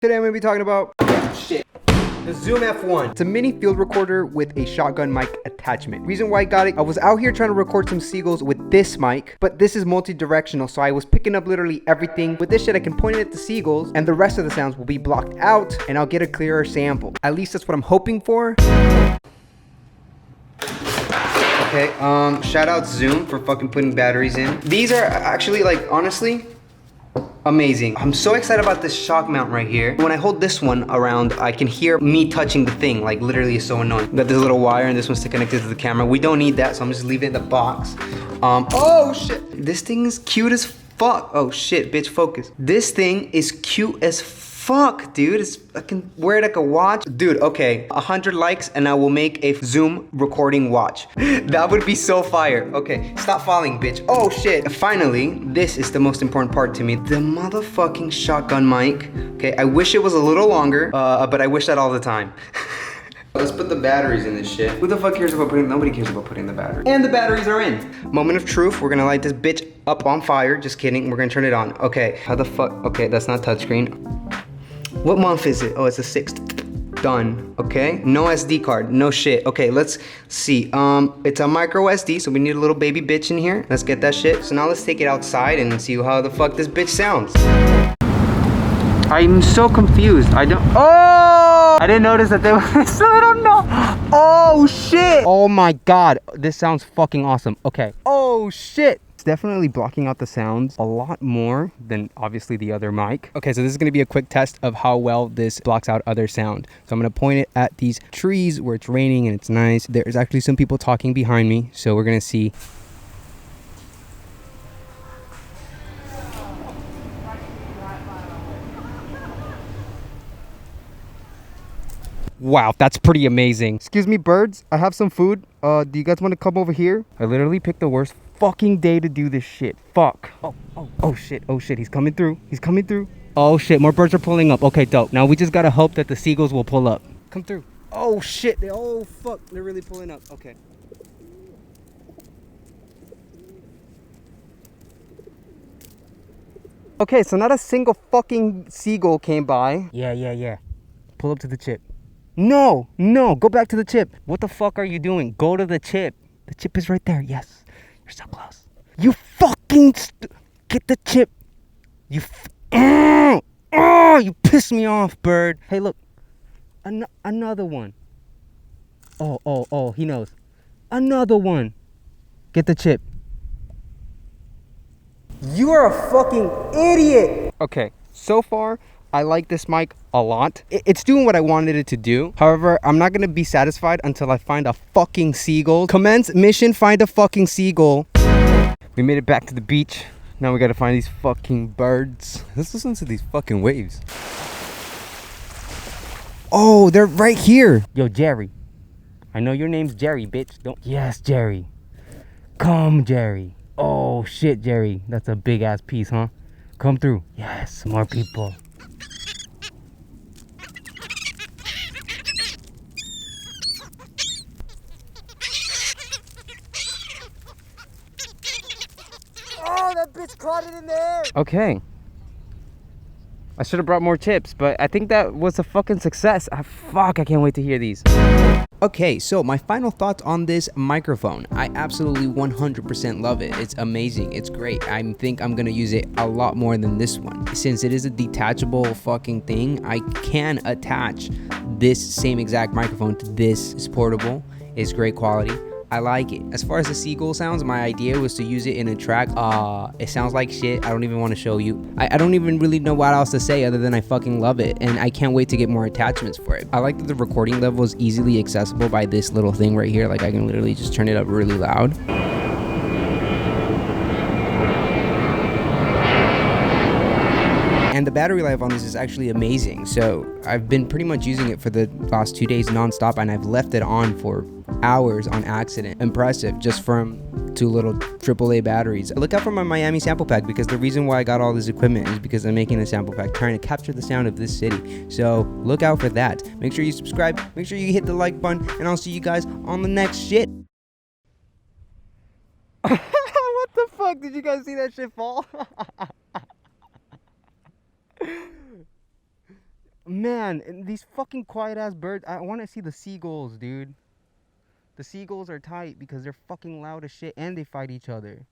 Today I'm going to be talking about the Zoom F1. It's a mini field recorder with a shotgun mic attachment. Reason why I got it, I was out here trying to record some seagulls with this mic, but this is multi-directional, so I was picking up literally everything. With this shit, I can point it at the seagulls, and the rest of the sounds will be blocked out, and I'll get a clearer sample. At least that's what I'm hoping for. Okay, shout out Zoom for fucking putting batteries in. These are actually, like, honestly, amazing. I'm so excited about this shock mount right here. When I hold this one around, I can hear me touching the thing. Like, literally, it's so annoying. Got this little wire and this one's connected to the camera. We don't need that, so I'm just leaving it in the box. Oh shit. This thing is cute as fuck. Oh shit, bitch, focus. This thing is cute as fuck, dude. I can wear it like a watch. Dude, okay, 100 likes and I will make a Zoom recording watch. That would be so fire. Okay, stop falling, bitch. Oh shit. Finally, this is the most important part to me. The motherfucking shotgun mic. Okay, I wish it was a little longer, but I wish that all the time. Let's put the batteries in this shit. Who the fuck cares about putting, nobody cares about putting the batteries. And the batteries are in. Moment of truth, we're gonna light this bitch up on fire. Just kidding, we're gonna turn it on. Okay, how the fuck, okay, that's not touchscreen. What month is it? Oh, it's the 6th. Done. Okay. No SD card. No shit. Okay, let's see. It's a micro SD, so we need a little baby bitch in here. Let's get that shit. So now let's take it outside and see how the fuck this bitch sounds. I'm so confused. I didn't notice that there was this little no. Oh shit. Oh my god. This sounds fucking awesome. Okay. Oh shit. It's definitely blocking out the sounds a lot more than obviously the other mic. Okay, so this is gonna be a quick test of how well this blocks out other sound. So I'm gonna point it at these trees where it's raining and it's nice. There's actually some people talking behind me, so we're gonna see. Wow, that's pretty amazing. Excuse me, birds, I have some food. Do you guys want to come over here? I literally picked the worst fucking day to do this shit. Fuck. Oh shit, he's coming through. Oh shit, more birds are pulling up. Okay, dope. Now we just gotta hope that the seagulls will pull up. Come through. Oh shit, oh fuck, they're really pulling up. Okay. Okay, so not a single fucking seagull came by. Yeah. Pull up to the chip. No, go back to the chip. What the fuck are you doing? Go to the chip. The chip is right there. Yes, you're so close. You fucking get the chip. You you piss me off, bird. Hey, look, another one. Oh, he knows. Another one. Get the chip. You are a fucking idiot. Okay, so far, I like this mic a lot. It's doing what I wanted it to do. However, I'm not gonna be satisfied until I find a fucking seagull. Commence mission, find a fucking seagull. We made it back to the beach. Now we gotta find these fucking birds. Let's listen to these fucking waves. Oh, they're right here. Yo, Jerry. I know your name's Jerry, bitch. Don't. Yes, Jerry. Come, Jerry. Oh, shit, Jerry. That's a big ass piece, huh? Come through. Yes, more people. Oh, that bitch caught it in there. Okay. I should have brought more chips, but I think that was a fucking success. Fuck, I can't wait to hear these. Okay, so my final thoughts on this microphone. I absolutely 100% love it. It's amazing. It's great. I think I'm gonna use it a lot more than this one. Since it is a detachable fucking thing, I can attach this same exact microphone to this. It's portable. It's great quality. I like it. As far as the seagull sounds, my idea was to use it in a track. It sounds like shit. I don't even want to show you. I don't even really know what else to say other than I fucking love it, and I can't wait to get more attachments for it. I like that the recording level is easily accessible by this little thing right here. Like, I can literally just turn it up really loud. And the battery life on this is actually amazing. So I've been pretty much using it for the last 2 days nonstop, and I've left it on for hours on accident. Impressive, just from 2 little AAA batteries. Look out for my Miami sample pack, because the reason why I got all this equipment is because I'm making a sample pack trying to capture the sound of this city. So look out for that. Make sure you subscribe, make sure you hit the like button, and I'll see you guys on the next shit. What the fuck? Did you guys see that shit fall? Man, and these fucking quiet ass birds. I want to see the seagulls, dude. The seagulls are tight because they're fucking loud as shit and they fight each other.